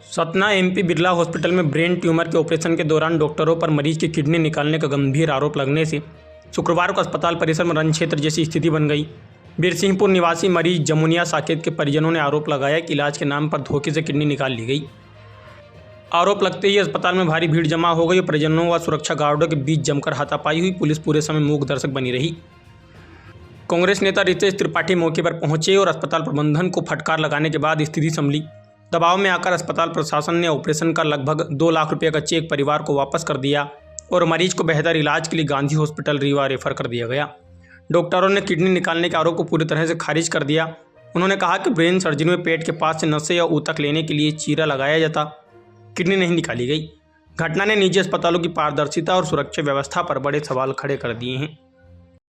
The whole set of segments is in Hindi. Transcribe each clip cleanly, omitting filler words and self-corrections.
सतना एमपी बिरला हॉस्पिटल में ब्रेन ट्यूमर के ऑपरेशन के दौरान डॉक्टरों पर मरीज की किडनी निकालने का गंभीर आरोप लगने से शुक्रवार को अस्पताल परिसर में रणक्षेत्र जैसी स्थिति बन गई। बीरसिंहपुर निवासी मरीज जमुनिया साकेत के परिजनों ने आरोप लगाया कि इलाज के नाम पर धोखे से किडनी निकाल ली गई। आरोप लगते ही अस्पताल में भारी भीड़ जमा हो गई और परिजनों व सुरक्षा गार्डों के बीच जमकर हाथापाई हुई। पुलिस पूरे समय मूक दर्शक बनी रही। कांग्रेस नेता रितेश त्रिपाठी मौके पर पहुंचे और अस्पताल प्रबंधन को फटकार लगाने के बाद स्थिति संभली। दबाव में आकर अस्पताल प्रशासन ने ऑपरेशन का लगभग 2 लाख रुपये का चेक परिवार को वापस कर दिया और मरीज को बेहतर इलाज के लिए गांधी हॉस्पिटल रीवा रेफर कर दिया गया। डॉक्टरों ने किडनी निकालने के आरोप को पूरी तरह से खारिज कर दिया। उन्होंने कहा कि ब्रेन सर्जरी में पेट के पास से नसें या ऊतक लेने के लिए चीरा लगाया जाता, किडनी नहीं निकाली गई। घटना ने निजी अस्पतालों की पारदर्शिता और सुरक्षा व्यवस्था पर बड़े सवाल खड़े कर दिए हैं।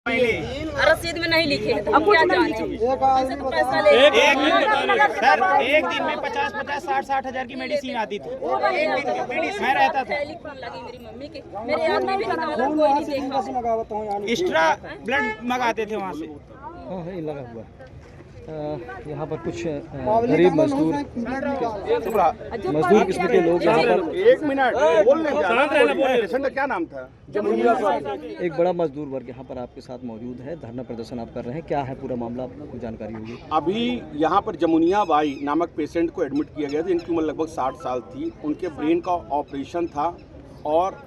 रसीद में नहीं लिखे अब क्या जाने तो पैसा ले एक दिन में 50-60 हजार की मेडिसिन आती थी। मैं रहता था लगी मेरी मम्मी के, मेरे आदमी भी लगा, कोई नहीं देखा। एक्स्ट्रा ब्लड मंगाते थे वहाँ से। हाँ, लगा हुआ यहाँ पर कुछ गरीब मजदूर किस्म के लोग यहाँ पर एक मिनट बोलने क्या नाम था? एक बड़ा मजदूर वर्ग यहाँ पर आपके साथ मौजूद है। धरना प्रदर्शन आप कर रहे हैं, क्या है पूरा मामला, आपको जानकारी होगी? अभी यहाँ पर जमुनिया बाई नामक पेशेंट को एडमिट किया गया था। इनकी उम्र लगभग 60 साल थी। उनके ब्रेन का ऑपरेशन था और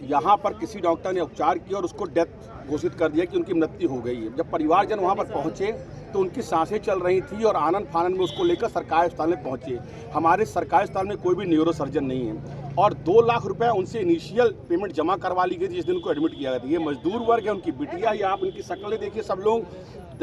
यहाँ पर किसी डॉक्टर ने उपचार किया और उसको डेथ घोषित कर दिया कि उनकी मृत्यु हो गई है। जब परिवारजन वहाँ पर पहुँचे तो उनकी सांसें चल रही थी और आनंद फानंद में उसको लेकर सरकारी अस्पताल में पहुँचे। हमारे सरकारी अस्पताल में कोई भी न्यूरो सर्जन नहीं है और 2 लाख रुपए उनसे इनिशियल पेमेंट जमा करवा ली गई जिस दिन उनको एडमिट किया गया था। ये मजदूर वर्ग है, उनकी बिटिया ही, आप उनकी शक्लें देखिए। सब लोग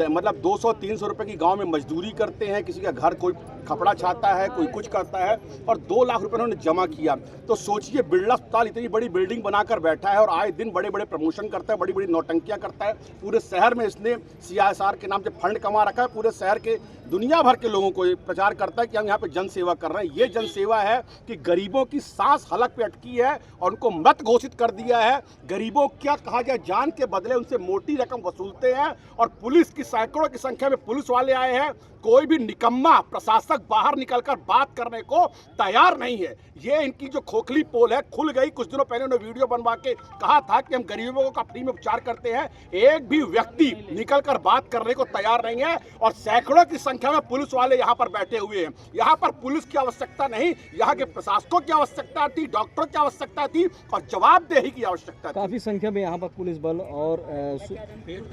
मतलब 200-300 रुपए की गांव में मजदूरी करते हैं। किसी का घर कोई कपड़ा छाता है, कोई कुछ करता है और 2 लाख रुपए उन्होंने जमा किया। तो सोचिए, बिरला अस्पताल इतनी बड़ी बिल्डिंग बनाकर बैठा है और आए दिन बड़े बड़े प्रमोशन करता है, बड़ी बड़ी नौटंकियां करता है। पूरे शहर में इसने CSR के नाम से फंड कमा रखा है। पूरे शहर के दुनिया भर के लोगों को ये प्रचार करता है कि हम यहाँ पे जन सेवा कर रहे हैं। ये जन सेवा है कि गरीबों की सांस हलक पे अटकी है और उनको मृत घोषित कर दिया है। गरीबों क्या कहा जाए, जान के बदले उनसे मोटी रकम वसूलते हैं और पुलिस की सैकड़ों की संख्या में पुलिस वाले आए हैं। कोई भी निकम्मा प्रशासक बाहर निकलकर बात करने को तैयार नहीं है। ये इनकी जो खोखली पोल है खुल गई। कुछ दिनों पहले उन्होंने वीडियो बनवा के कहा था कि हम गरीबों का फ्री में उपचार करते हैं। एक भी व्यक्ति निकलकर बात करने को तैयार नहीं है और सैकड़ों की संख्या में पुलिस वाले यहाँ पर बैठे हुए हैं। यहाँ पर पुलिस की आवश्यकता नहीं, यहाँ के प्रशासकों की आवश्यकता थी, डॉक्टरों की आवश्यकता थी और जवाबदेही की आवश्यकता थी। काफी संख्या में यहाँ पर पुलिस बल और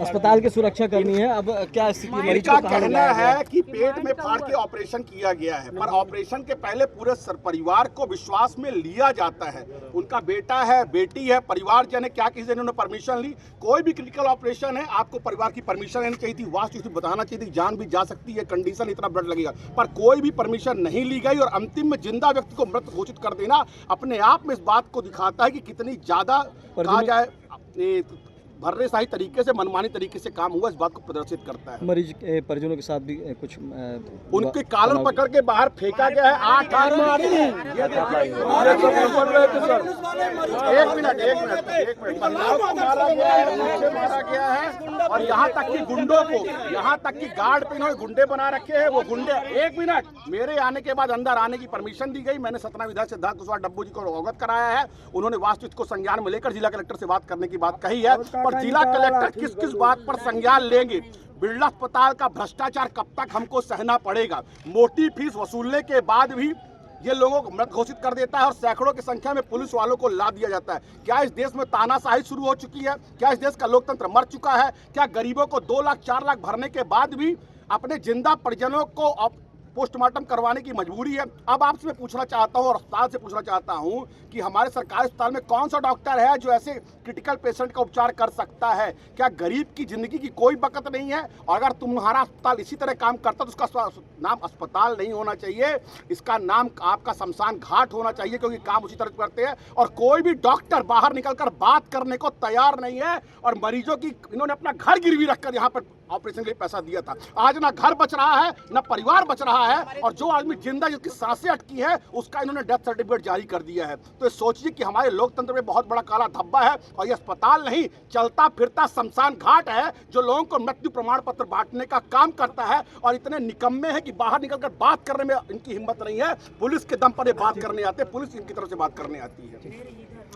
अस्पताल की सुरक्षा करनी है। अब क्या स्थिति? इनका कहना है कि पेट में फाड़ के ऑपरेशन किया गया है, पर ऑपरेशन के पहले पूरे परिवार को विश्वास में लिया जाता है। उनका बेटा है, बेटी है, परिवारजन है, क्या किसी ने उन्होंने परमिशन ली? कोई भी क्रिटिकल ऑपरेशन है, आपको परिवार की परमिशन लेनी चाहिए थी, वास्तु बताना चाहिए थी, जान भी जा सकती है, कंडीशन इतना ब्लड लगेगा, पर कोई भी परमिशन नहीं ली गई और अंतिम में जिंदा व्यक्ति को मृत घोषित कर देना अपने आप में इस बात को दिखाता है कि कितनी ज्यादा कहा जाए भर्रेशाही तरीके से, मनमानी तरीके से काम हुआ, इस बात को प्रदर्शित करता है। मरीज के परिजनों के साथ भी कुछ उनके कॉलर पकड़ के बाहर फेंका गया है। 8 आदमी एक मिनट महिलाओं को मारा गया है, नीचे मारा गया है और यहाँ तक कि गुंडों को, यहाँ तक कि गार्ड पे इन्होंने गुंडे बना रखे हैं। वो गुंडे, एक मिनट, मेरे आने के बाद अंदर आने की परमिशन दी गई। मैंने सतना विधायक सिद्धार्थ कुशवाहा डब्बू जी को अवगत कराया है। उन्होंने वास्तविक को संज्ञान में लेकर जिला कलेक्टर से बात करने की बात कही है। और जिला कलेक्टर किस किस बात पर संज्ञान लेंगे? बिरला अस्पताल का भ्रष्टाचार कब तक हमको सहना पड़ेगा? मोटी फीस वसूलने के बाद भी ये लोगों को मृत घोषित कर देता है और सैकड़ों की संख्या में पुलिस वालों को ला दिया जाता है। क्या इस देश में तानाशाही शुरू हो चुकी है? क्या इस देश का लोकतंत्र मर चुका है? क्या गरीबों को 2 लाख 4 लाख भरने के बाद भी अपने जिंदा परिजनों को पोस्टमार्टम करवाने की मजबूरी है? अब आपसे मैं पूछना चाहता हूं और अस्पताल से पूछना चाहता हूं कि हमारे सरकारी अस्पताल में कौन सा डॉक्टर है जो ऐसे क्रिटिकल पेशेंट का उपचार कर सकता है? क्या गरीब की जिंदगी की कोई बकत नहीं है? और अगर तुम्हारा अस्पताल इसी तरह काम करता तो उसका नाम अस्पताल नहीं होना चाहिए, इसका नाम आपका शमशान घाट होना चाहिए, क्योंकि काम उसी तरह करते हैं और कोई भी डॉक्टर बाहर निकलकर बात करने को तैयार नहीं है। और मरीजों की इन्होंने अपना घर गिरवी रखकर यहाँ पर ऑपरेशन के लिए पैसा दिया था। आज ना घर बच रहा है, ना परिवार बच रहा है, और जो आदमी जिंदा जिसकी सांसें अटकी है उसका इन्होंने डेथ सर्टिफिकेट जारी कर दिया है। तो सोचिए कि हमारे लोकतंत्र में बहुत बड़ा काला धब्बा है, और ये अस्पताल नहीं, चलता फिरता शमशान घाट है जो लोगों को मृत्यु प्रमाण पत्र बांटने का काम करता है। और इतने निकम्मे हैं कि बाहर निकलकर बात करने में इनकी हिम्मत नहीं है। पुलिस के दम पर ये बात करने आते हैं, पुलिस इनकी तरफ से बात करने आती है,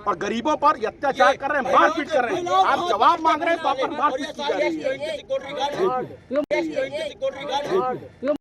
और गरीबों पर ये अत्याचार कर रहे हैं, मारपीट कर रहे हैं। आप जवाब मांग रहे हैं तो आप पर मारपीट की जा रही है।